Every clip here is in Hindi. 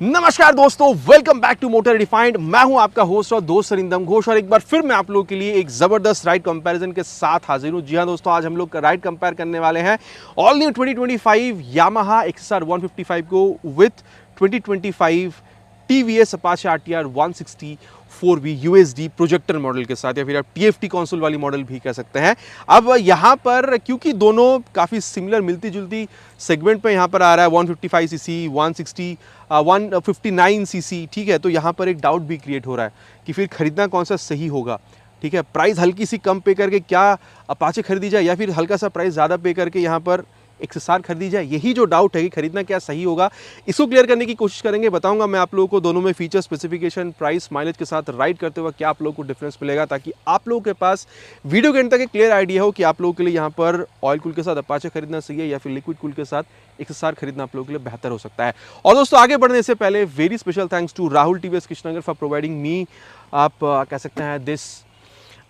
नमस्कार दोस्तों, welcome back to motor refined. मैं हूं आपका होस्ट और दोस्त सरिंदम घोष और एक बार फिर मैं आप लोगों के लिए एक जबरदस्त राइड कंपैरिजन के साथ हाजिर हूं। जी हां दोस्तों, आज हम लोग राइड कंपेयर करने वाले हैं ऑल न्यू 2025 यामाहा XSR 155 को with 2025 TVS Apache RTR 160 4V USD projector model के साथ, या फिर आप TFT कंसोल वाली मॉडल भी कह सकते हैं। अब यहाँ पर क्योंकि दोनों काफ़ी सिमिलर मिलती जुलती सेगमेंट पे यहाँ पर आ रहा है 155 सीसी 160 159 सीसी, ठीक है, तो यहाँ पर एक डाउट भी क्रिएट हो रहा है कि फिर खरीदना कौन सा सही होगा। ठीक है, प्राइस हल्की सी कम पे करके क्या अपाचे खरीदी जाए या फिर हल्का सा प्राइस ज़्यादा पे करके यहाँ पर XSR खरीदी जाए, यही जो डाउट है कि खरीदना क्या सही होगा, इसको क्लियर करने की कोशिश करेंगे। बताऊंगा मैं आप लोगों को दोनों में फीचर, स्पेसिफिकेशन, प्राइस, माइलेज के साथ राइड करते हुए क्या आप लोगों को डिफरेंस मिलेगा, ताकि आप लोगों के पास वीडियो के एंड तक एक क्लियर आइडिया हो कि आप लोगों के लिए यहाँ पर ऑयल कूल के साथ अपाचे खरीदना सही है या फिर लिक्विड कूल के साथ XSR खरीदना आप लोगों के लिए बेहतर हो सकता है। और दोस्तों, आगे बढ़ने से पहले very special thanks to Rahul TVS Krishnanagar for providing me, आप कह सकते हैं, दिस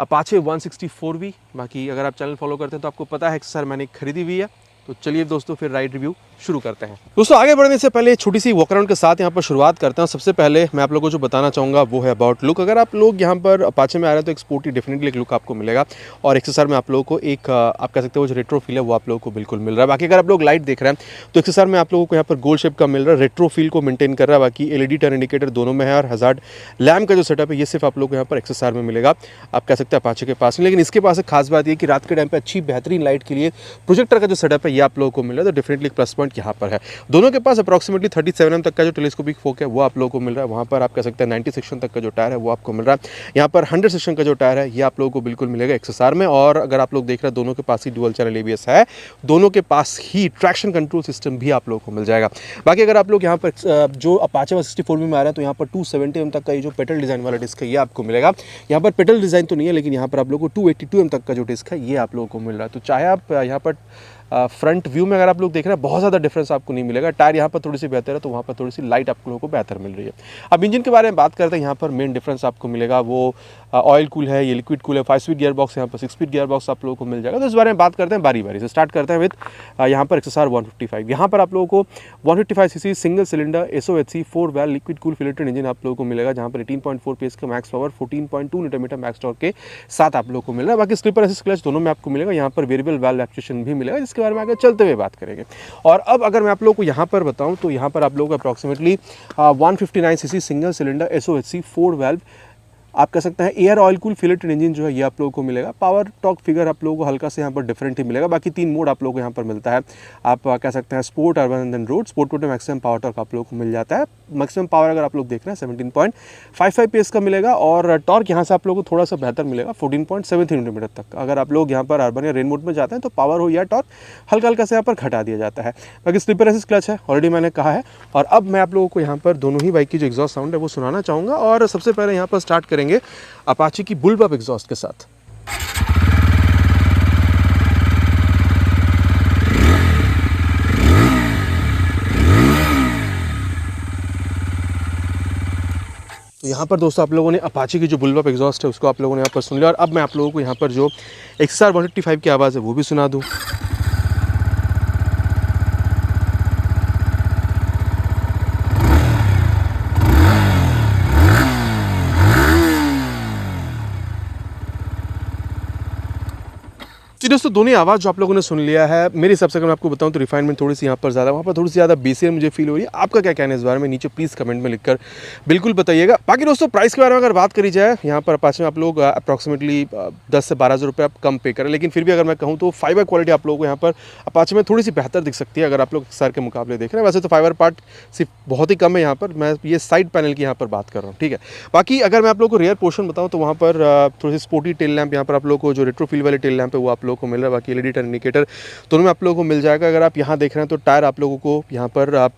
अपाचे 160 4V। बाकी अगर आप चैनल फॉलो करते हैं तो आपको पता है XSR मैंने खरीदी हुई है। तो चलिए दोस्तों, फिर राइड रिव्यू शुरू करते हैं। दोस्तों, आगे बढ़ने से पहले छोटी सी वॉक अराउंड के साथ यहाँ पर शुरुआत करते हैं। सबसे पहले मैं आप लोगों को जो बताना चाहूँगा वो है अबाउट लुक। अगर आप लोग यहाँ पर अपाचे में आ रहे हैं तो एक स्पोर्टी डेफिनेटली एक लुक आपको मिलेगा, और XSR में आप लोगों को एक आप कह सकते हो जो रेट्रो फील है वो आप लोगों को बिल्कुल मिल रहा है। बाकी अगर आप लोग लाइट देख रहे हैं तो XSR में आप लोगों को यहाँ पर गोल्ड शेप का मिल रहा है, रेट्रो फील को मेंटेन कर रहा है। बाकी LED टर्न इंडिकेटर दोनों में है, और हजार्ड लैम्प का जो सेटअप है ये सिर्फ आप लोग को यहाँ पर XSR में मिलेगा, आप कह सकते हैं अपाचे के पास नहीं। लेकिन इसके पास एक खास बात ये कि रात के टाइम पर अच्छी बेहतरीन लाइट के लिए प्रोजेक्टर का जो सेटअप है ये आप लोगों को मिल रहा है, तो डेफिनेटली एक प्लस पॉइंट यहाँ पर है। दोनों के पास अप्रॉक्सीमेटली 37 mm तक का जो टेलीस्कोपिक फोक है वो आप लोगों को मिल रहा है। वहाँ पर आप कह सकते हैं 90 सेक्शन तक का जो टायर है वो आपको मिल रहा है। यहाँ पर 100 सेक्शन का जो टायर है ये आप लोगों को बिल्कुल मिलेगा XSR में। और अगर आप लोग देख रहे हैं दोनों के पास ही डुअल चैनल ABS है, दोनों के पास ही ट्रैक्शन कंट्रोल सिस्टम भी आप लोगों को मिल जाएगा। बाकी अगर आप लोग यहाँ पर जो अपाचे 160 4V में आ रहा है तो यहाँ पर 270 mm तक का ये जो पेटल डिज़ाइन वाला डिस्क है ये आपको मिलेगा। यहाँ पर पेटल डिज़ाइन तो नहीं है, लेकिन यहाँ पर आप लोग को 282 mm तक का जो डिस्क है ये आप लोगों को मिल रहा है। तो चाहे आप यहाँ पर फ्रंट व्यू में अगर आप लोग देख रहे हैं बहुत ज़्यादा डिफरेंस आपको नहीं मिलेगा। टायर यहाँ पर थोड़ी सी बेहतर है तो वहाँ पर थोड़ी सी लाइट आप लोगों को बेहतर मिल रही है। अब इंजन के बारे में बात करते हैं, यहाँ पर मेन डिफरेंस आपको मिलेगा वो ऑयल कूल है, ये लिक्विड कूल है। 5 स्पीड गियर बॉक्स, यहाँ पर 6 स्पीड गियर बॉक्स आप लोगों को मिल जाएगा। तो इस बारे में बात करते हैं बारी बारी से। स्टार्ट करते हैं विद यहाँ पर XSR 155। यहाँ पर आप लोगों को 155 CC single cylinder SOHC 4 valve liquid cool filtered engine आप लोगों को मिलेगा, जहाँ पर 18.4 PS का max power 14.2 Nm max torque के साथ आप लोगों को मिल रहा है। बाकी स्लीपर असिस्ट क्लच दोनों में आपको मिलेगा। यहाँ पर वेरिएबल वाल्व एक्चुएशन भी मिलेगा, जिसके बारे में आगे चलते हुए बात करेंगे। और अब अगर मैं आप लोगों को यहाँ पर बताऊँ तो यहाँ पर आप लोगों को approximately 159 CC single cylinder SOHC 4 valve आप कह सकते हैं एयर ऑयल कूल फिलेटेड इंजन जो है ये आप लोगों को मिलेगा। पावर टॉर्क फिगर आप लोगों को हल्का से यहाँ पर डिफरेंट ही मिलेगा। बाकी 3 मोड आप लोगों को यहाँ पर मिलता है, आप कह सकते हैं sport, urban and then road. Sport mode में मैक्सिमम पावर टॉर्क आप लोगों को मिल जाता है। मैक्सिमम पावर अगर आप लोग देख रहे हैं 17.55 PS का मिलेगा, और टॉर्क यहाँ से आप लोगों को थोड़ा सा बेहतर मिलेगा 14.73 Nm तक। अगर आप लोग यहाँ पर अर्बन या रेन मोड में जाते हैं तो पावर हो या टॉर्क हल्का हल्का से यहाँ पर घटा दिया जाता है। बाकी स्लीपर असिस्ट क्लच है, ऑलरेडी मैंने कहा है। और अब मैं आप लोगों को यहाँ पर दोनों ही बाइक की जो एग्जॉस्ट साउंड है वो सुनाना चाहूँगा। और सबसे पहले यहाँ पर स्टार्ट करेंगे अपाचे की बुलबप एग्जॉस्ट के साथ। तो यहाँ पर दोस्तों आप लोगों ने अपाचे की जो बुलबप एग्जॉस्ट है उसको आप लोगों ने यहाँ पर सुन लिया। और अब मैं आप लोगों को यहाँ पर जो XSR 155 की आवाज़ है वो भी सुना दूँ। जी दोस्तों, दोनों आवाज़ जो आप लोगों ने सुन लिया है, मेरे हिसाब से अगर मैं आपको बताऊं तो रिफाइनमेंट थोड़ी सी यहाँ पर ज़्यादा, वहाँ पर थोड़ी सी ज़्यादा बेसियर मुझे फील हो रही है। आपका क्या कहना है इस बारे में नीचे प्लीज़ कमेंट में लिखकर बिल्कुल बताइएगा। बाकी दोस्तों, प्राइस के बारे में अगर बात करी जाए, यहाँ पर अपाचे में आप लोग अप्रॉक्सीमेटली 10 से 12 हज़ार रुपये आप कम पे करें। लेकिन फिर भी अगर मैं कहूँ तो फाइबर क्वालिटी आप लोगों को यहाँ पर अपाचे में थोड़ी सी बेहतर दिख सकती है अगर आप लोग XSR के मुकाबले देख रहे हैं। वैसे तो फाइबर पार्ट सिर्फ बहुत ही कम है यहाँ पर, मैं ये साइड पैनल की यहाँ पर बात कर रहा हूँ, ठीक है। बाकी अगर मैं आप लोग को रेयर पोर्शन बताऊँ तो वहाँ पर थोड़ी सी स्पोर्टी टेल लैंप, यहाँ पर आप लोग को जो रेट्रो फील वाले टेल लैंप है वो आप लोग को मिल रहा है। बाकी LED टर्न इंडिकेटर दोनों में आप लोगों को मिल जाएगा। अगर आप यहाँ देख रहे हैं तो टायर आप लोगों को यहाँ पर आप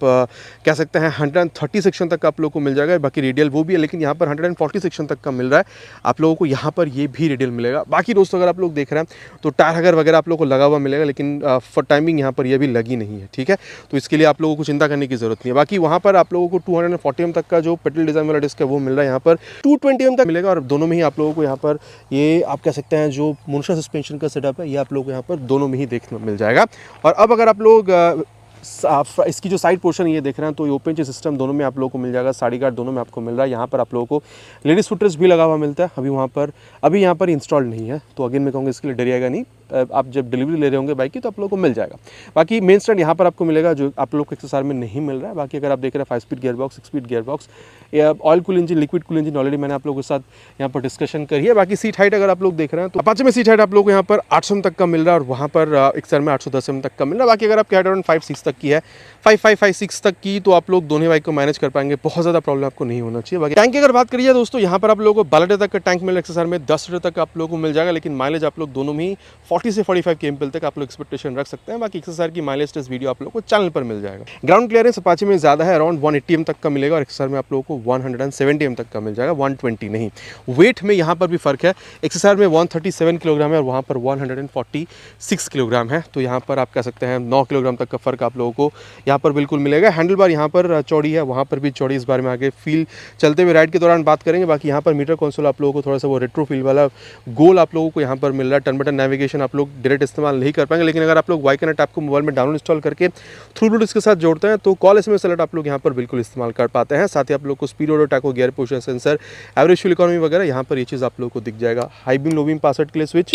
कह सकते हैं 130 सेक्शन तक आप लोगों को मिल जाएगा। बाकी रेडियल वो भी है, लेकिन यहाँ पर 140 सेक्शन तक का मिल रहा है आप लोगों को, यहाँ पर ये भी रेडियल मिलेगा। बाकी दोस्तों अगर आप लोग देख रहे हैं तो टायर हगर वगैरह आप लोग को लगा हुआ मिलेगा, लेकिन फॉर टाइमिंग यहाँ पर ये भी लगी नहीं है, ठीक है। तो इसके लिए आप लोगों को चिंता करने की जरूरत नहीं है। बाकी वहाँ पर आप लोगों को 240 mm तक का जो पेटल डिजाइन वाला डिस्क है वो मिल रहा है, यहाँ पर 220 mm तक मिलेगा। और दोनों में ही आप लोगों को यहाँ पर ये आप कह सकते हैं जो मोनोशा सस्पेंशन का सेटअप है ये आप लोगों को यहाँ पर दोनों में ही देखने मिल जाएगा। और अब अगर आप लोग इसकी जो साइड पोर्शन ये देख रहे हैं तो ये ओपन चेस्ट सिस्टम दोनों में आप लोगों को मिल जाएगा, साड़ी गार्ड दोनों में आपको मिल रहा है। यहाँ पर आप लोगों को लेडीज़ फुटरेस्ट भी लगा हुआ मिलता है, अभी यहाँ पर इंस्टॉल नहीं है, तो अगेन मैं कहूँगा इसके लिए डरिएगा नहीं, आप जब डिलीवरी ले रहे होंगे बाइक की तो आप लोगों को मिल जाएगा। बाकी मेन स्टैंड यहाँ पर आपको मिलेगा जो आप लोग को XSR में नहीं मिल रहा है। बाकी अगर आप देख रहे हैं 5 speed gear box, 6 speed gear box, oil cool engine, liquid cool engine, already मैंने आप लोगों के साथ यहाँ पर डिस्कशन करी है। बाकी सीट हाइट अगर आप लोग देख रहे हैं तो अपाचे में सीट हाइट आप लोग को यहाँ पर 800 तक का मिल रहा है और वहाँ पर XSR में 810 तक का मिल रहा है। बाकी अगर आपकी हाइट अराउंड 5'6" तक की है, 5'5", 5'6" तक की, तो आप लोग दोनों बाइक को मैनेज कर पाएंगे, बहुत ज़्यादा प्रॉब्लम आपको नहीं होना चाहिए। बाकी टैंक की अगर बात करिए दोस्तों, यहाँ पर आप लोगों को 12 लीटर तक का टैंक मिल रहा है XSR में, 10 लीटर तक आप लोगों को मिल जाएगा, लेकिन माइलेज आप लोग दोनों में ही 40 से 45 kmpl तक आप लोग एक्सपेक्टेशन रख सकते हैं। बाकी XSR की माइलेज टेस्ट वीडियो आप लोगों को चैनल पर मिल जाएगा। ग्राउंड क्लियरेंस अपाचे में ज़्यादा है, अराउंड 180 m तक का मिलेगा और XSR में आप लोगों को 170 m तक का मिल जाएगा, 120 नहीं। वेट में यहाँ पर भी फर्क है, XSR में 137 किलोग्राम है और वहाँ पर 146 किलोग्राम है, तो यहाँ पर आप कह सकते हैं 9 किलोग्राम तक का फर्क आप लोगों को यहाँ पर बिल्कुल मिलेगा। हैंडल बार यहाँ पर चौड़ी है, वहाँ पर भी चौड़ी, इस बारे में आगे फील चलते हुए राइड के दौरान बात करेंगे। बाकी यहाँ पर मीटर कंसोल आप लोगों को थोड़ा सा वो रेट्रो फील वाला गोल आप लोगों को यहाँ पर मिल रहा है। टर्न बटन नेविगेशन आप लोग डायरेक्ट इस्तेमाल नहीं कर पाएंगे, लेकिन अगर आप लोग वाई कनेक्ट ऐप को मोबाइल में डाउनलोड इंस्टॉल करके थ्रू ब्लूटूथ के साथ जोड़ते हैं तो कॉल SMS अलर्ट आप लोग यहाँ पर बिल्कुल इस्तेमाल कर पाते हैं। साथ ही आप लोग को speed auto, taco, gear position sensor, average fuel economy वगैरह यहाँ पर ये चीज़ आप लोग को दिख जाएगा। High beam, low beam, pass out के लिए स्विच,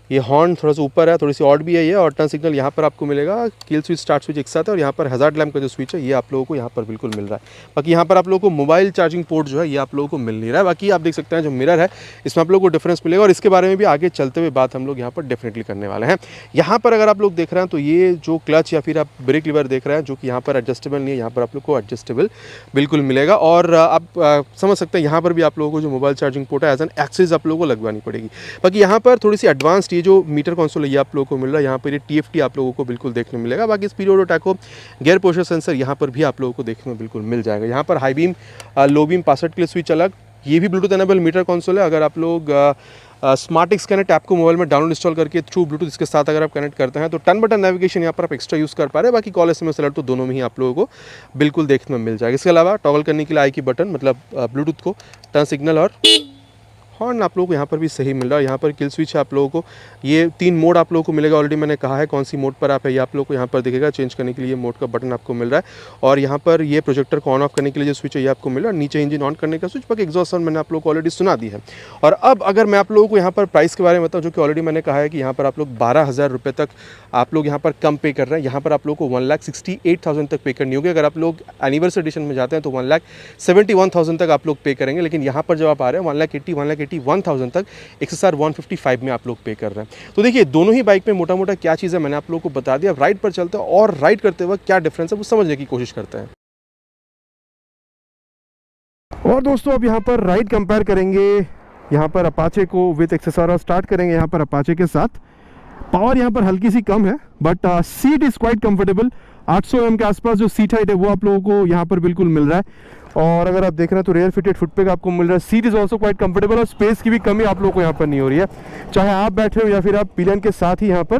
ये हॉर्न थोड़ा सा ऊपर है, थोड़ी सी ऑड भी है ये, और टर्न सिग्नल यहाँ पर आपको मिलेगा। किल स्विच, स्टार्ट स्विच एक साथ है और यहाँ पर हज़ार्ड लैम्प का जो स्विच है ये आप लोगों को यहाँ पर बिल्कुल मिल रहा है। बाकी यहाँ पर आप लोगों को मोबाइल चार्जिंग पोर्ट जो है ये आप लोगों को मिल नहीं रहा है। बाकी आप देख सकते हैं जो मिरर है इसमें आप लोगों को डिफरेंस मिलेगा और इसके बारे में भी आगे चलते हुए बात हम लोग यहाँ पर डेफिनेटली करने वाले हैं। यहाँ पर अगर आप लोग देख रहे हैं तो ये जो क्लच या फिर आप ब्रेक लीवर देख रहे हैं जो कि यहाँ पर एडजस्टेबल नहीं है, यहाँ पर आप लोग को एडजस्टेबल बिल्कुल मिलेगा। और आप समझ सकते हैं यहाँ पर भी आप लोगों को जो मोबाइल चार्जिंग पोर्ट है एज एन एक्सेस आप लोगों को लगवानी पड़ेगी। बाकी यहाँ पर थोड़ी सी एडवांस्ड ये जो मीटर कंसोल ये आप लोगों को मिल रहा है, यहाँ पर ये TFT आप लोगों को बिल्कुल देखने मिलेगा। बाकी speed auto, taco, gear position sensor यहाँ पर भी आप लोगों को देखने में बिल्कुल मिल जाएगा। यहाँ पर high beam, low beam, pass out के लिए स्विच अलग, ये भी ब्लूटूथ एनेबल मीटर कंसोल है। अगर आप लोग स्मार्ट कनेक्ट ऐप को मोबाइल में डाउनलोड इंस्टॉल करके थ्रू ब्लूटूथ इसके साथ अगर आप कनेक्ट करते हैं तो टर्न बटन नेविगेशन यहाँ पर आप एक्स्ट्रा यूज़ कर पा रहे हैं। बाकी कॉल SMS अलर्ट तो दोनों में ही आप लोगों को बिल्कुल देखने में मिल जाएगा। इसके अलावा टॉगल करने के लिए आई की बटन, मतलब ब्लूटूथ को, टर्न सिग्नल और हॉर्न आप लोगों को यहाँ पर भी सही मिल रहा है। यहाँ पर किल स्विच है आप लोगों को, ये 3 मोड आप लोगों को मिलेगा। ऑलरेडी मैंने कहा है कौन सी मोड पर आप है, ये आप लोगों को यहाँ पर दिखेगा। चेंज करने के लिए मोड का बटन आपको मिल रहा है और यहाँ पर ये प्रोजेक्टर को ऑन ऑफ करने के लिए जो स्विच है ये आपको मिल रहा है। नीचे इंजन ऑन करने का स्विच, बाकी एग्जॉस्ट साउंड मैंने आप लोगों को ऑलरेडी सुना दी है। और अब अगर मैं आप लोगों को यहाँ पर प्राइस के बारे में बताऊँ, जो कि ऑलरेडी मैंने कहा है कि यहाँ पर आप लोग 12,000 रुपये तक आप लोग यहाँ पर कम पे कर रहे हैं। यहाँ पर आप लोगों को 1,68,000 तक पे करनी होगी। अगर आप लोग एनिवर्सरी एडिशन में जाते हैं तो 1,71,000 तक आप लोग पे करेंगे, लेकिन यहाँ पर जब आप आ रहे हैं 1,81,000 तक XSR 155 में आप लोग पे कर रहे हैं। तो देखिए दोनों ही बाइक में मोटा मोटा क्या चीज़ है मैंने आप लोगों को बता दिया। अब राइड पर चलते हैं और राइड करते वक्त क्या डिफरेंस है वो समझने की कोशिश करते हैं। और दोस्तों अब यहाँ पर राइड कंपेयर करेंगे, यहाँ पर अपाचे को विद XSR और स्टार्ट करेंगे यहाँ पर अपाचे के साथ। पावर यहाँ पर हल्की सी कम है but seat is quite comfortable. 800 mm के आसपास जो सीट हाइट है वो आप लोगों को यहाँ पर बिल्कुल मिल रहा है। और अगर आप देख रहे हैं तो रेयर फिटेड फुट पैक आपको मिल रहा है। Seat is also quite comfortable और स्पेस की भी कमी आप लोगों को यहाँ पर नहीं हो रही है, चाहे आप बैठ रहे हो या फिर आप पिलियन के साथ ही यहाँ पर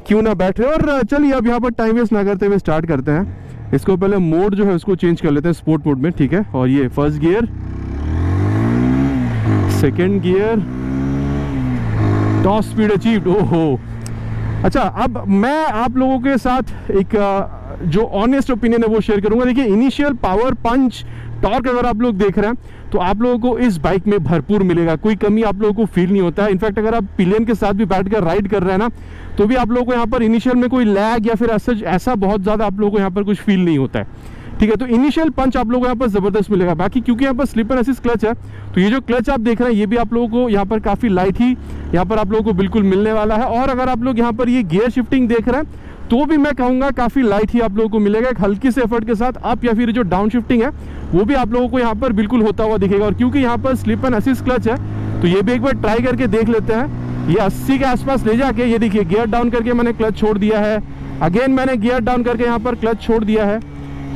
क्यों ना बैठ रहे हो। और चलिए अब यहाँ पर टाइम वेस्ट ना करते हुए स्टार्ट करते हैं। इसको पहले मोड जो है उसको चेंज कर लेते हैं स्पोर्ट मोड में, ठीक है। और ये first gear, second gear, top speed achieved. ओहो अच्छा, अब मैं आप लोगों के साथ एक जो ऑनेस्ट ओपिनियन है वो शेयर करूंगा। देखिए इनिशियल पावर, पंच, टॉर्क अगर आप लोग देख रहे हैं तो आप लोगों को इस बाइक में भरपूर मिलेगा, कोई कमी आप लोगों को फील नहीं होता है। इनफैक्ट अगर आप पिलियन के साथ भी बैठकर राइड कर रहे हैं ना तो भी आप लोगों को यहाँ पर इनिशियल में कोई लैग या फिर ऐसा बहुत ज़्यादा आप लोगों को यहाँ पर कुछ फील नहीं होता है, ठीक है। तो इनिशियल पंच आप लोगों को यहाँ पर ज़बरदस्त मिलेगा। बाकी क्योंकि यहाँ पर स्लिप एंड असिस्ट क्लच है तो ये जो क्लच आप देख रहे हैं ये भी आप लोगों को यहाँ पर काफ़ी लाइट ही यहाँ पर आप लोगों को बिल्कुल मिलने वाला है। और अगर आप लोग यहाँ पर ये गियर शिफ्टिंग देख रहे हैं तो भी मैं कहूँगा काफ़ी लाइट ही आप लोगों को मिलेगा। एक हल्की से एफर्ट के साथ अप या फिर जो डाउन शिफ्टिंग है वो भी आप लोगों को यहाँ पर बिल्कुल होता हुआ दिखेगा। और क्योंकि यहाँ पर स्लिप एंड असिस्ट क्लच है तो ये भी एक बार ट्राई करके देख लेते हैं। ये 80 के आसपास ले जाके ये देखिए गियर डाउन करके मैंने क्लच छोड़ दिया है, अगेन मैंने गियर डाउन करके यहाँ पर क्लच छोड़ दिया है,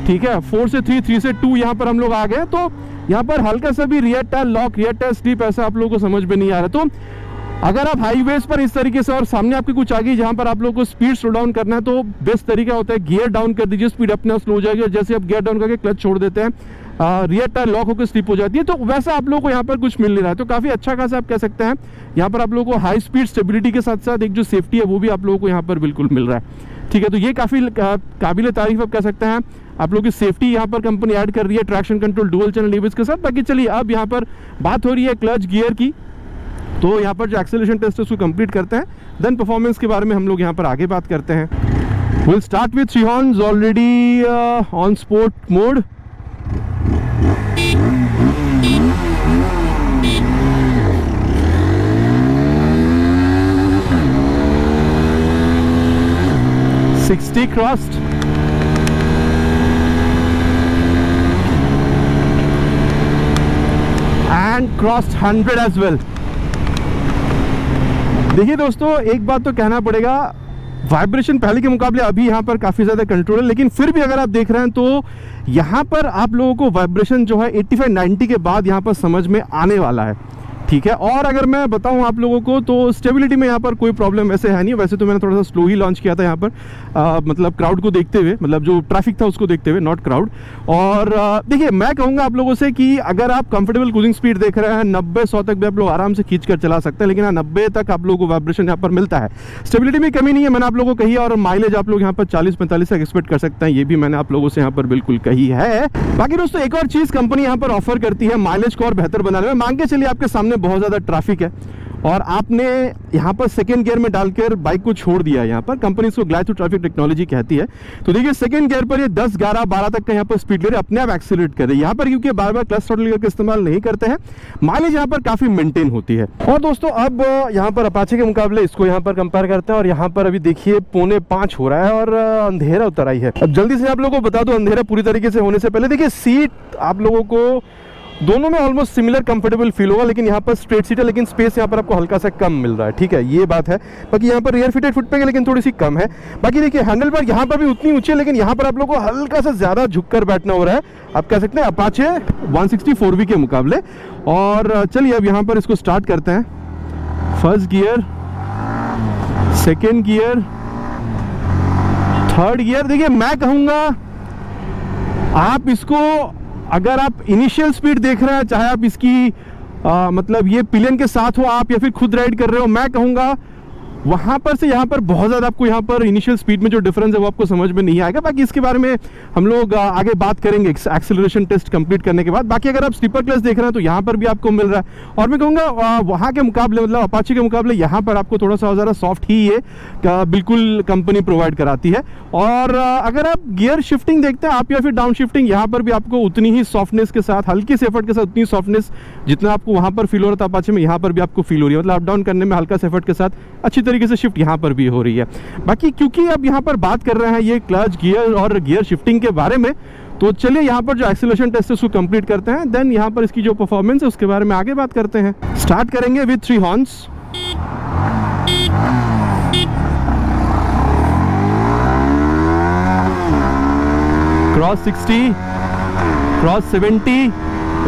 ठीक है। 4 से 3, 3 से 2 यहाँ पर हम लोग आ गए। तो यहाँ पर हल्का सा भी rear tyre lock, rear tyre slip ऐसा आप लोगों को समझ में नहीं आ रहा। तो अगर आप हाईवेज पर इस तरीके से और सामने आपकी कुछ आ गई जहाँ पर आप लोगों को स्पीड स्लो डाउन करना है तो बेस्ट तरीका होता है गियर डाउन कर दीजिए, स्पीड अपने स्लो हो जाएगी। और जैसे आप गियर डाउन करके क्लच छोड़ देते हैं रियर टायर लॉक होकर स्लिप हो जाती है। तो वैसा आप लोगों को यहाँ पर कुछ मिल नहीं रहा है। तो काफ़ी अच्छा खासा आप कह सकते हैं यहाँ पर आप लोगों को हाई स्पीड स्टेबिलिटी के साथ साथ एक जो सेफ्टी है वो भी आप लोगों को यहाँ पर बिल्कुल मिल रहा है। ठीक है, तो ये काफ़ी काबिल तारीफ आप कह सकते हैं। आप लोग की सेफ्टी यहाँ पर कंपनी ऐड कर रही है, traction control dual channel ABS के साथ। बाकी चलिए अब यहाँ पर बात हो रही है क्लच गियर की, तो यहाँ पर जो एक्सेलरेशन टेस्ट है उसको कंप्लीट करते हैं, देन परफॉर्मेंस के बारे में हम लोग यहाँ पर आगे बात करते हैं। Will start with 3 horns already on sport mode. $60 crossed and crossed 100 as well। देखिए दोस्तों, एक बात तो कहना पड़ेगा, वाइब्रेशन पहले के मुकाबले अभी यहाँ पर काफ़ी ज़्यादा कंट्रोल है, लेकिन फिर भी अगर आप देख रहे हैं तो यहाँ पर आप लोगों को वाइब्रेशन जो है 85-90 के बाद यहाँ पर समझ में आने वाला है। ठीक है, और अगर मैं बताऊं आप लोगों को तो स्टेबिलिटी में यहाँ पर कोई प्रॉब्लम वैसे है नहीं। वैसे तो मैंने थोड़ा सा स्लो ही लॉन्च किया था यहाँ पर, मतलब क्राउड को देखते हुए, मतलब जो ट्रैफिक था उसको देखते हुए, नॉट क्राउड। और देखिए, मैं कहूँगा आप लोगों से कि अगर आप कंफर्टेबल क्रूजिंग स्पीड देख रहे हैं 90-100 तक भी आप लोग आराम से खींच कर चला सकते हैं, लेकिन 90 तक आप लोगों को वाइब्रेशन यहाँ पर मिलता है। स्टेबिलिटी में कमी नहीं है, मैंने आप लोगों को कही है, और माइलेज आप लोग यहाँ पर 40-45 तक एक्सपेक्ट कर सकते हैं, ये भी मैंने आप लोगों से यहाँ पर बिल्कुल कही है। बाकी दोस्तों, एक और चीज़ कंपनी यहाँ पर ऑफर करती है माइलेज को और बेहतर बनाने में। मान के चलिए आपके सामने बहुत ज़्यादा ट्रैफिक है और आपने यहाँ पर सेकेंड गियर में डालकर बाइक को छोड़ दिया है। यहाँ पर कंपनी इसको ग्लाइड थ्रू ट्रैफिक टेक्नोलॉजी कहती है। तो देखिए, सेकेंड गियर पर ये 10, 11, 12 तक का यहाँ पर स्पीड ले रहे, अपने आप एक्सीलरेट कर रहे हैं। यहाँ पर क्योंकि बार बार क्लच थ्रॉटल गियर का इस्तेमाल नहीं करते हैं, माइलेज यहाँ पर काफ़ी मेंटेन होती है। और दोस्तों, अब यहाँ पर अपाचे के मुकाबले इसको यहाँ पर कंपेयर करते हैं, और यहाँ पर अभी देखिए 4:45 हो रहा है और अंधेरा उतर आई है। अब जल्दी से आप लोगों को बता दो, अंधेरा पूरी तरीके से होने से पहले देखिए, सीट आप लोगों को दोनों में ऑलमोस्ट सिमिलर कंफर्टेबल फील होगा, लेकिन यहाँ पर स्ट्रेट सीट है, लेकिन स्पेस यहाँ पर आपको हल्का सा कम मिल रहा है। ठीक है, ये बात है। बाकी यहाँ पर रियर फिटेड फुटपैड है, लेकिन थोड़ी सी कम है। बाकी देखिए, हैंडल पर यहाँ पर भी उतनी ऊंची है, लेकिन यहाँ पर आप लोगों को हल्का सा ज़्यादा झुककर बैठना हो रहा है, आप कह सकते हैं अपाचे 164V के मुकाबले। और चलिए अब यहाँ पर इसको स्टार्ट करते हैं। First gear, second gear, third gear. देखिए, मैं कहूँगा आप इसको, अगर आप इनिशियल स्पीड देख रहे हैं, चाहे आप इसकी मतलब ये पिलियन के साथ हो आप या फिर खुद राइड कर रहे हो, मैं कहूँगा वहाँ पर से यहाँ पर बहुत ज़्यादा आपको यहाँ पर इनिशियल स्पीड में जो डिफरेंस है वो आपको समझ में नहीं आएगा। बाकी इसके बारे में हम लोग आगे बात करेंगे एक्सेलरेशन टेस्ट कंप्लीट करने के बाद। बाकी अगर आप स्लीपर क्लच देख रहे हैं तो यहाँ पर भी आपको मिल रहा है, और मैं कहूँगा वहाँ के मुकाबले, मतलब अपाचे के मुकाबले यहाँ पर आपको थोड़ा सा ज़्यादा सॉफ्ट ही ये बिल्कुल कंपनी प्रोवाइड कराती है। और अगर आप गियर शिफ्टिंग देखते हैं आप या फिर डाउन शिफ्टिंग, यहाँ पर भी आपको उतनी ही सॉफ्टनेस के साथ, हल्की से एफर्ट के साथ उतनी सॉफ्टनेस जितना आपको वहाँ पर फील हो रहा था अपाचे में, यहाँ पर भी आपको फील हो रही है। मतलब अप डाउन करने में हल्का से एफर्ट के साथ अच्छी तरीके से शिफ्ट यहाँ पर भी हो रही है। बाकी क्योंकि अब यहाँ पर बात कर रहे हैं ये क्लच गियर और गियर शिफ्टिंग के बारे में, तो चलिए यहाँ पर जो एक्सेलरेशन टेस्ट है उसको कंप्लीट करते हैं, देन यहाँ पर इसकी जो परफॉर्मेंस है उसके बारे में आगे बात करते हैं। स्टार्ट करेंगे with 3 horns. Cross 60, cross 70,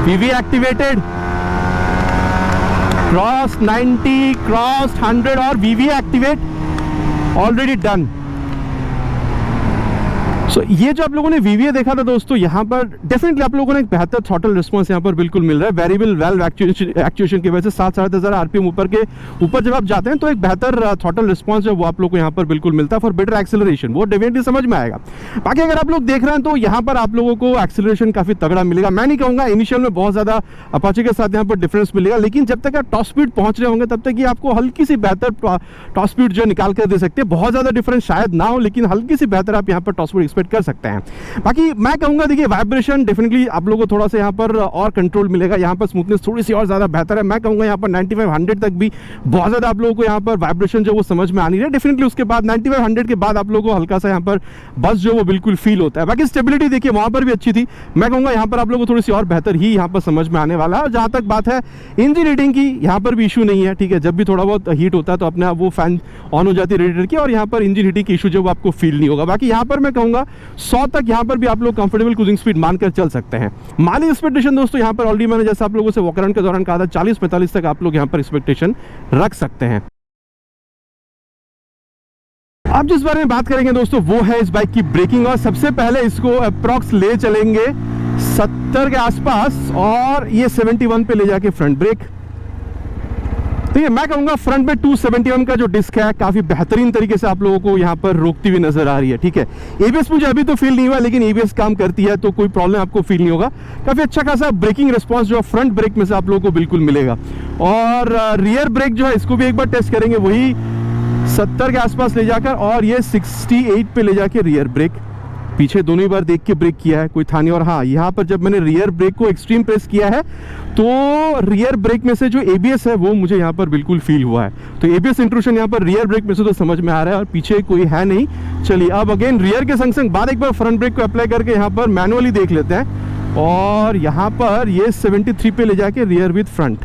VV activated, cross 90, cross 100 और VV एक्टिवेट ऑलरेडी डन। सो ये जो आप लोगों ने VVA देखा था दोस्तों, यहाँ पर डेफिनेटली आप लोगों ने एक बेहतर थ्रॉटल रिस्पांस यहाँ पर बिल्कुल मिल रहा है। वेरिएबल वाल्व एक्चुएशन की वजह से 7-7.5 RPM ऊपर जब आप जाते हैं तो एक बेहतर थ्रॉटल रिस्पांस जो वो आप लोग को यहाँ पर बिल्कुल मिलता है फॉर बेटर एक्सेलरेशन, वो डेफिनेटली समझ में आएगा। बाकी अगर आप लोग देख रहे हैं तो यहाँ पर आप लोगों को एक्सेलरेशन काफ़ी तगड़ा मिलेगा। मैं नहीं कहूँगा इनिशियल में बहुत ज़्यादा अपाचे के साथ यहाँ पर डिफरेंस मिलेगा, लेकिन जब तक आप टॉप स्पीड पहुँच रहे होंगे तब तक ये आपको हल्की सी बेहतर टॉप स्पीड जो निकाल कर दे सकते हैं। बहुत ज़्यादा डिफरेंस शायद ना हो, लेकिन हल्की सी बेहतर आप यहाँ पर टॉप स्पीड एक्सपेक्ट कर सकते हैं। बाकी मैं कहूंगा देखिए, वाइब्रेशन डेफिनेटली आप लोगों को थोड़ा सा यहाँ पर और कंट्रोल मिलेगा, यहाँ पर स्मूथनेस थोड़ी सी और ज़्यादा बेहतर है। मैं कहूँगा यहाँ पर 95-100 तक भी बहुत ज़्यादा आप लोगों को यहाँ पर वाइब्रेशन जो वो समझ में आनी है। डेफिनेटली उसके बाद 95-100 के बाद आप लोगों को हल्का सा यहाँ पर बस जो वो बिल्कुल फील होता है। बाकी स्टेबिलिटी देखिए वहाँ पर भी अच्छी थी। मैं कहूँगा यहाँ पर आप लोगों को थोड़ी सी और बेहतर ही यहाँ पर समझ में आने वाला है। और जहाँ तक बात है इंजन हीटिंग की, यहाँ पर भी इशू नहीं है। ठीक है, जब भी थोड़ा बहुत हीट होता है तो अपने आप वो फैन ऑन हो जाती है रेडिएटर की, और यहाँ पर इंजन हीटिंग की इशू जो वो आपको फील नहीं होगा। बाकी यहाँ पर मैं कहूँगा 100 तक यहाँ पर भी आप लोग कंफर्टेबल क्रूजिंग स्पीड मानकर चल सकते हैं। माइलेज एक्सपेक्टेशन दोस्तों यहाँ पर ऑलरेडी मैंने जैसा आप लोगों से वॉक अराउंड के दौरान कहा था 40-45 तक आप लोग यहाँ पर एक्सपेक्टेशन रख सकते हैं। अब जिस बारे में बात करेंगे दोस्तों वो है इस बाइक की ब्रेकिंग, और सबसे पहले इसको अप्रॉक्स ले चलेंगे 70 के आसपास और ये 71 पे ले जाके फ्रंट ब्रेक। ठीक है, मैं कहूँगा फ्रंट में 271 का जो डिस्क है काफ़ी बेहतरीन तरीके से आप लोगों को यहाँ पर रोकती हुई नजर आ रही है। ठीक है, एबीएस मुझे अभी तो फील नहीं हुआ, लेकिन एबीएस काम करती है तो कोई प्रॉब्लम आपको फील नहीं होगा। काफ़ी अच्छा खासा ब्रेकिंग रिस्पॉन्स जो है फ्रंट ब्रेक में से आप लोगों को बिल्कुल मिलेगा। और रियर ब्रेक जो है इसको भी एक बार टेस्ट करेंगे, वही 70 के आसपास ले जाकर, और ये 68 पे ले जाके रियर ब्रेक। पीछे दोनों ही बार देख के ब्रेक किया है, कोई था नहीं। और हाँ, यहाँ पर जब मैंने रियर ब्रेक को एक्सट्रीम प्रेस किया है तो रियर ब्रेक में से जो एबीएस है वो मुझे यहाँ पर बिल्कुल फील हुआ है। तो एबीएस इंट्रूशन यहाँ पर रियर ब्रेक में से तो समझ में आ रहा है, और पीछे कोई है नहीं। चलिए अब अगेन रियर के संग संग बाद एक बार फ्रंट ब्रेक को अप्लाई करके यहाँ पर मैनुअली देख लेते हैं। और यहाँ पर ये 73 पे ले जाके रियर विथ फ्रंट।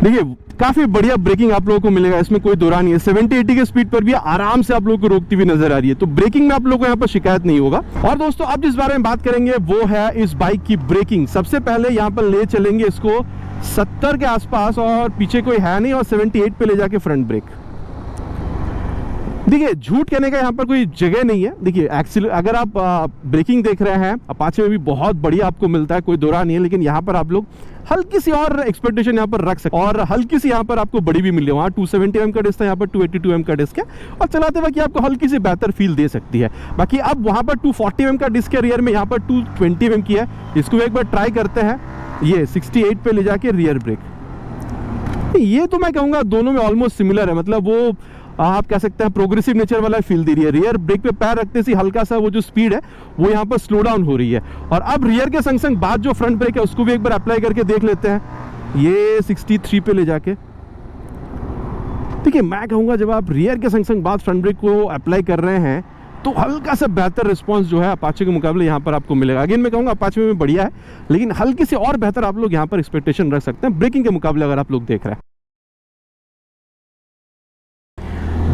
देखिए काफी बढ़िया ब्रेकिंग आप लोगों को मिलेगा, इसमें कोई दो राय नहीं है। 70-80 के स्पीड पर भी आराम से आप लोगों को रोकती हुई नजर आ रही है, तो ब्रेकिंग में आप लोगों को यहाँ पर शिकायत नहीं होगा। और दोस्तों अब जिस बारे में बात करेंगे वो है इस बाइक की ब्रेकिंग। सबसे पहले यहाँ पर ले चलेंगे इसको 70 के आसपास, और पीछे कोई है नहीं, और 78 पे ले जाके फ्रंट ब्रेक। देखिए झूठ कहने का यहाँ पर कोई जगह नहीं है। देखिए एक्सीलर अगर आप ब्रेकिंग देख रहे हैं अपाचे में भी बहुत बढ़िया आपको मिलता है, कोई दो राय नहीं है। लेकिन यहाँ पर आप लोग हल्की सी और एक्सपेक्टेशन यहाँ पर रख सकते हैं, और हल्की सी यहाँ पर आपको बड़ी भी मिल रही है। वहाँ 270 mm का डिस्क है, यहाँ पर 282 mm का डिस्क है, और चलाते वक्त आपको हल्की सी बेहतर फील दे सकती है। बाकी अब वहाँ पर 240 mm का डिस्क है रियर में, यहाँ पर 220 mm की है। इसको एक बार ट्राई करते हैं। ये 68 पे ले जाके रियर ब्रेक। ये तो मैं कहूँगा दोनों में ऑलमोस्ट सिमिलर है, मतलब वो आप कह सकते हैं प्रोग्रेसिव नेचर वाला फील दे रही है। रियर ब्रेक पे पैर रखते से हल्का सा वो जो स्पीड है वो यहाँ पर स्लो डाउन हो रही है। और अब रियर के संग संग बाद जो फ्रंट ब्रेक है उसको भी एक बार अप्लाई करके देख लेते हैं। ये 63 पे ले जाके। ठीक है, मैं कहूँगा जब आप रियर के संग संग बाद फ्रंट ब्रेक को अप्लाई कर रहे हैं तो हल्का सा बेहतर रिस्पांस जो है अपाचे के मुकाबले यहाँ पर आपको मिलेगा। अगेन मैं कहूँगा अपाचे में बढ़िया है, लेकिन हल्की सी और बेहतर आप लोग यहाँ पर एक्सपेक्टेशन रख सकते हैं ब्रेकिंग के मुकाबले अगर आप लोग देख रहे हैं।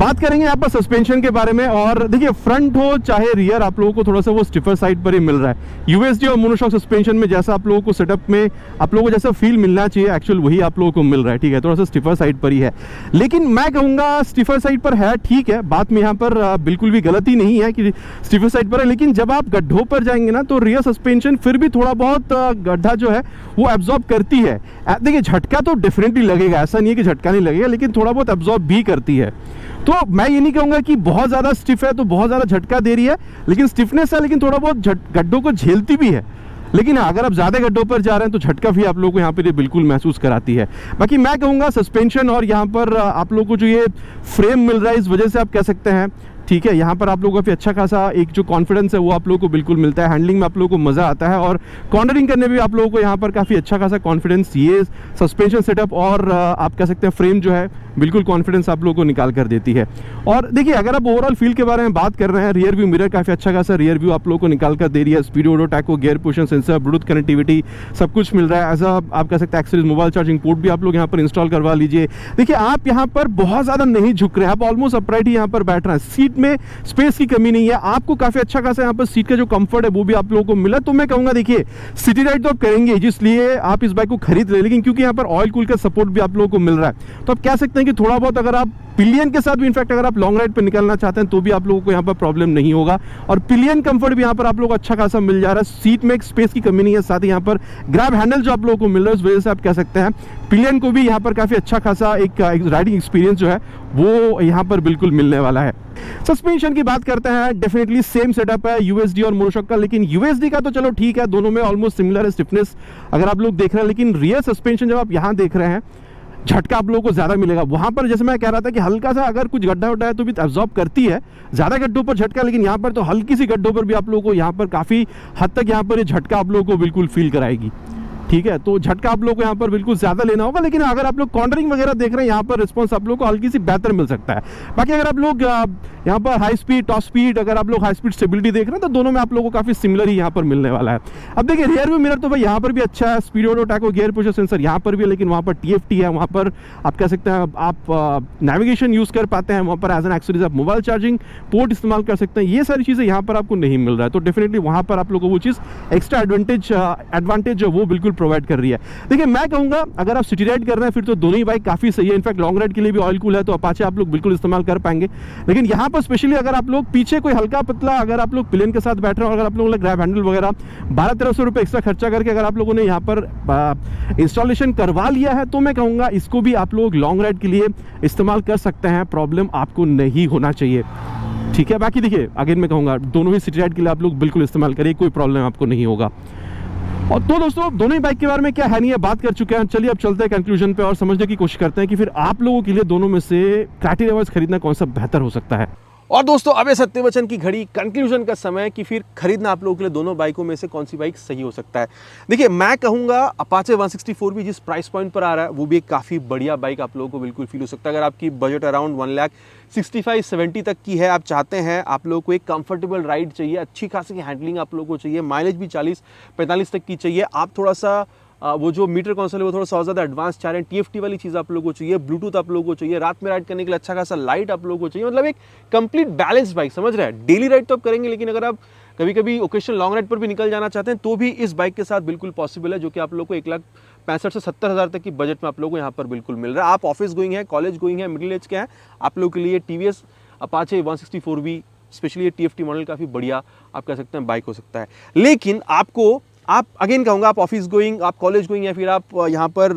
बात करेंगे यहाँ पर सस्पेंशन के बारे में। और देखिए फ्रंट हो चाहे रियर आप लोगों को थोड़ा सा वो स्टिफर साइड पर ही मिल रहा है। यूएसडी और मोनोशॉक सस्पेंशन में जैसा आप लोगों को सेटअप में आप लोगों को जैसा फील मिलना चाहिए एक्चुअल वही आप लोगों को मिल रहा है। ठीक है, थोड़ा सा स्टिफर साइड पर ही है, लेकिन मैं कहूँगा स्टिफर साइड पर है। ठीक है, बात में यहाँ पर बिल्कुल भी गलती नहीं है कि स्टिफर साइड पर है, लेकिन जब आप गड्ढों पर जाएंगे ना तो रियर सस्पेंशन फिर भी थोड़ा बहुत गड्ढा जो है वो एब्जॉर्ब करती है। देखिए झटका तो डेफिनेटली लगेगा, ऐसा नहीं है कि झटका नहीं लगेगा, लेकिन थोड़ा बहुत एब्जॉर्ब भी करती है। तो मैं ये नहीं कहूँगा कि बहुत ज़्यादा स्टिफ है तो बहुत ज़्यादा झटका दे रही है, लेकिन स्टिफनेस है, लेकिन थोड़ा बहुत गड्ढों को झेलती भी है। लेकिन अगर आप ज़्यादा गड्ढों पर जा रहे हैं तो झटका भी आप लोगों को यहाँ पर बिल्कुल महसूस कराती है। बाकी मैं कहूँगा सस्पेंशन और यहाँ पर आप लोगों को जो ये फ्रेम मिल रहा है इस वजह से आप कह सकते हैं ठीक है, यहाँ पर आप लोगों को काफ़ी अच्छा खासा एक जो कॉन्फिडेंस है वो आप लोगों को बिल्कुल मिलता है। हैंडलिंग में आप लोगों को मज़ा आता है, और कॉर्नरिंग करने में भी आप लोगों को यहाँ पर काफ़ी अच्छा खासा कॉन्फिडेंस ये सस्पेंशन सेटअप और आप कह सकते हैं फ्रेम जो है बिल्कुल कॉन्फिडेंस आप लोगों को निकाल कर देती है। और देखिए अगर आप ओवरऑल फील के बारे में बात कर रहे हैं, रियर व्यू मिरर काफ़ी अच्छा खासा रियर व्यू आप लोगों को निकाल कर दे रही है। Speedo tacho gear position sensor Bluetooth connectivity सब कुछ मिल रहा है। एज आप कह सकते हैं एक्सेसरीज मोबाइल चार्जिंग पोर्ट भी आप लोग यहाँ पर इंस्टॉल करवा लीजिए। देखिए आप यहाँ पर बहुत ज़्यादा नहीं झुक रहे हैं, आप ऑलमोस्ट अपराइट ही यहाँ पर बैठ रहे हैं। सीट में स्पेस की कमी नहीं है, आपको काफ़ी अच्छा खासा यहाँ पर सीट का जो कंफर्ट है वो भी आप लोगों को मिला। तो मैं कहूँगा देखिए सिटी राइड तो आप करेंगे जिसलिए आप इस बाइक को खरीद रहे, लेकिन क्योंकि यहाँ पर ऑयल कूल का सपोर्ट भी आप लोगों को मिल रहा है तो आप कह सकते हैं कि थोड़ा बहुत अगर आप पिलियन के साथ भी इनफैक्ट अगर आप लॉन्ग राइड पे निकलना चाहते हैं तो भी आप लोगों को यहाँ पर प्रॉब्लम नहीं होगा। और पिलियन कंफर्ट भी यहाँ पर आप लोगों को अच्छा खासा मिल जा रहा है। सीट में एक स्पेस की कमी नहीं है, साथ ही यहाँ पर ग्रैब हैंडल जो आप लोगों को मिल रहा है उस वजह से आप कह सकते हैं पिलियन को भी यहाँ पर काफ़ी अच्छा खासा एक राइडिंग एक्सपीरियंस जो है वो यहाँ पर बिल्कुल मिलने वाला है। सस्पेंशन की बात करते हैं, डेफिनेटली सेम सेटअप है यूएसडी और मोनोशॉक का, लेकिन यूएसडी का तो चलो ठीक है, दोनों में ऑलमोस्ट सिमिलर है स्टिफनेस अगर आप लोग देख रहे हैं। लेकिन रियर सस्पेंशन जब आप यहाँ देख रहे हैं झटका आप लोगों को ज़्यादा मिलेगा। वहाँ पर जैसे मैं कह रहा था कि हल्का सा अगर कुछ गड्ढा उठा है तो भी एब्जॉर्ब करती है, ज़्यादा गड्ढों पर झटका, लेकिन यहाँ पर तो हल्की सी गड्ढों पर भी आप लोगों को यहाँ पर काफ़ी हद तक यहाँ पर ये झटका आप लोगों को बिल्कुल फील कराएगी। ठीक है, तो झटका आप लोगों को यहाँ पर बिल्कुल ज़्यादा लेना होगा, लेकिन अगर आप लोग कॉर्नरिंग वगैरह देख रहे हैं यहाँ पर रिस्पॉन्स आप लोगों को हल्की सी बेहतर मिल सकता है। बाकी अगर आप लोग यहाँ पर हाई स्पीड टॉप स्पीड अगर आप लोग हाई स्पीड स्टेबिलिटी देख रहे हैं तो दोनों में आप लोगों को काफ़ी सिमिलर ही यहाँ पर मिलने वाला है। अब देखिए रियर व्यू मिरर तो भाई यहाँ पर भी अच्छा है, speedo tacho gear position sensor यहाँ पर भी है, लेकिन वहाँ पर TFT है, वहाँ पर आप कह सकते हैं आप नेविगेशन यूज़ कर पाते हैं, वहाँ पर एज एन एक्सेसरीज आप मोबाइल चार्जिंग पोर्ट इस्तेमाल कर सकते हैं। ये सारी चीज़ें यहाँ पर आपको नहीं मिल रहा है, तो डेफिनेटली वहाँ पर आप लोगों को वो चीज़ एक्स्ट्रा एडवांटेज जो वो बिल्कुल प्रोवाइड कर रही है। देखिए मैं कहूँगा अगर आप सिटी राइड कर रहे हैं फिर तो दोनों ही बाइक काफ़ी सही है। इनफैक्ट लॉन्ग राइड के लिए भी ऑयल कूल है तो अपाचे आप लोग बिल्कुल इस्तेमाल कर पाएंगे। लेकिन यहाँ पर स्पेशली अगर आप लोग पीछे कोई हल्का पतला अगर आप लोग प्लेन के साथ बैठ रहे हो, अगर आप लोगों ने ग्रैब हैंडल वगैरह 1200-1300 रुपये एक्स्ट्रा खर्चा करके अगर आप लोगों ने यहाँ पर इंस्टॉलेशन करवा लिया है तो मैं कहूँगा इसको भी आप लोग लॉन्ग राइड के लिए इस्तेमाल कर सकते हैं। प्रॉब्लम आपको नहीं होना चाहिए, ठीक है। बाकी देखिए अगेन मैं कहूँगा दोनों ही सिटी राइड के लिए आप लोग बिल्कुल इस्तेमाल करिए, कोई प्रॉब्लम आपको नहीं होगा। और तो दोस्तों दोनों ही बाइक के बारे में क्या है नहीं है बात कर चुके हैं। चलिए अब चलते हैं कंक्लूजन पे और समझने की कोशिश करते हैं कि फिर आप लोगों के लिए दोनों में से क्राइटेरिया वाइज खरीदना कौन सा बेहतर हो सकता है। और दोस्तों अब सत्यवचन की घड़ी, कंक्लूजन का समय कि फिर खरीदना आप लोगों के लिए दोनों बाइकों में से कौन सी बाइक सही हो सकता है। देखिए मैं कहूँगा अपाचे 164 भी जिस प्राइस पॉइंट पर आ रहा है वो भी एक काफ़ी बढ़िया बाइक आप लोगों को बिल्कुल फील हो सकता है। अगर आपकी बजट अराउंड 1,65,70 तक की है, आप चाहते हैं आप लोगों को एक कंफर्टेबल राइड चाहिए, अच्छी खासी हैंडलिंग आप लोगों को चाहिए, माइलेज भी 40-45 तक की चाहिए, आप थोड़ा सा वो जो मीटर कंसोल है वो थोड़ा सा ज़्यादा एडवांस चाह रहे हैं, TFT वाली चीज़ आप लोगों को चाहिए, ब्लूटूथ आप लोगों को चाहिए, रात में राइड करने के लिए अच्छा खासा लाइट आप लोगों को चाहिए, मतलब एक कंप्लीट बैलेंस बाइक, समझ रहे हैं। डेली राइड तो आप करेंगे लेकिन अगर आप कभी कभी ओकेशनल लॉन्ग राइड पर भी निकल जाना चाहते हैं तो भी इस बाइक के साथ बिल्कुल पॉसिबल है, जो कि आप लोग को 1,65,000 से 70,000 तक की बजट में आप लोगों को यहाँ पर बिल्कुल मिल रहा है। आप ऑफिस गोइंग है, कॉलेज गोइंग है, मिडिल एज के हैं, आप लोग के लिए TVS अपाचे 164 भी स्पेशली ये TFT मॉडल काफ़ी बढ़िया आप कह सकते हैं बाइक हो सकता है। लेकिन आप अगेन कहूँगा आप ऑफिस गोइंग, आप कॉलेज गोइंग या फिर आप यहाँ पर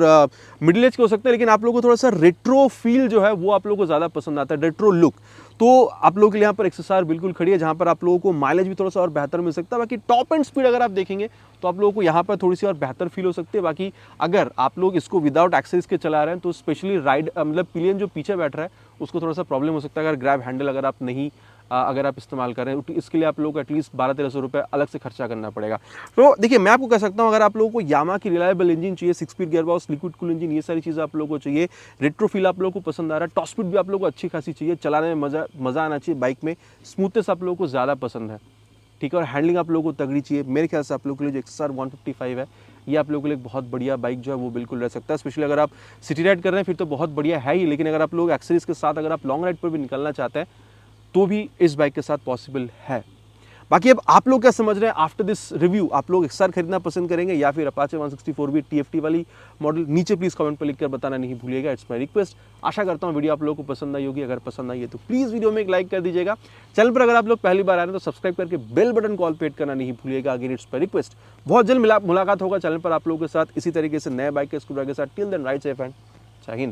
मिडिल एज के हो सकते हैं, लेकिन आप लोगों को थोड़ा सा रेट्रो फील जो है वो आप लोगों को ज़्यादा पसंद आता है, रेट्रो लुक, तो आप लोगों के लिए यहाँ पर XSR बिल्कुल खड़ी है, जहाँ पर आप लोगों को माइलेज भी थोड़ा सा और बेहतर मिल सकता है। बाकी टॉप एंड स्पीड अगर आप देखेंगे तो आप लोगों को यहाँ पर थोड़ी सी और बेहतर फील हो सकती है। बाकी अगर आप लोग इसको विदाउट एक्सेसरीज के चला रहे हैं तो स्पेशली राइड मतलब पिलियन जो पीछे बैठ रहा है उसको थोड़ा सा प्रॉब्लम हो सकता है अगर ग्रैब हैंडल अगर आप इस्तेमाल कर रहे हैं, तो इसके लिए आप लोगों को एटलीस्ट 1200-1300 रुपये अलग से खर्चा करना पड़ेगा। तो देखिए मैं आपको कह सकता हूँ अगर आप लोगों को यामा की रिलायबल इंजन चाहिए, 6 speed gear box, liquid cool engine, ये सारी चीज़ें आप लोगों को चाहिए, रेट्रो फील आप लोगों को पसंद आ रहा है, टॉप स्पीड भी आप लोगों को अच्छी खासी चाहिए, चलाने में मज़ा आना चाहिए, बाइक में स्मूथनेस आप लोगों को ज़्यादा पसंद है, ठीक है, और हैंडलिंग आप लोगों को तगड़ी चाहिए, मेरे ख्याल से आप लोगों के लिए जो XSR 155 है ये आप लोगों के लिए एक बहुत बढ़िया बाइक जो है वो बिल्कुल रह सकता है। स्पेशली अगर आप सिटी राइड कर रहे हैं फिर तो बहुत बढ़िया है ही, लेकिन अगर आप लोग एक्सेसरीज के साथ अगर आप लॉन्ग राइड पर भी निकलना चाहते हैं तो भी इस बाइक के साथ पॉसिबल है। बाकी अब आप लोग क्या समझ रहे हैं आफ्टर दिस रिव्यू, आप लोग XSR खरीदना पसंद करेंगे या फिर अपाचे 164 भी TFT वाली मॉडल? नीचे प्लीज़ कमेंट पर लिखकर बताना नहीं भूलिएगा, इट्स माय रिक्वेस्ट। आशा करता हूँ वीडियो आप लोगों को पसंद आई होगी, अगर पसंद आई है तो प्लीज़ वीडियो में एक लाइक कर दीजिएगा। चैनल पर अगर आप लोग पहली बार आ रहे हैं तो सब्सक्राइब करके बेल बटन को ऑल पे करना नहीं भूलिएगा, अगेन इट्स माय रिक्वेस्ट। बहुत जल्द मुलाकात होगा चैनल पर आप लोगों के साथ इसी तरीके से नए बाइक के स्कूटर के साथ। Till then ride safe and जय हिंद।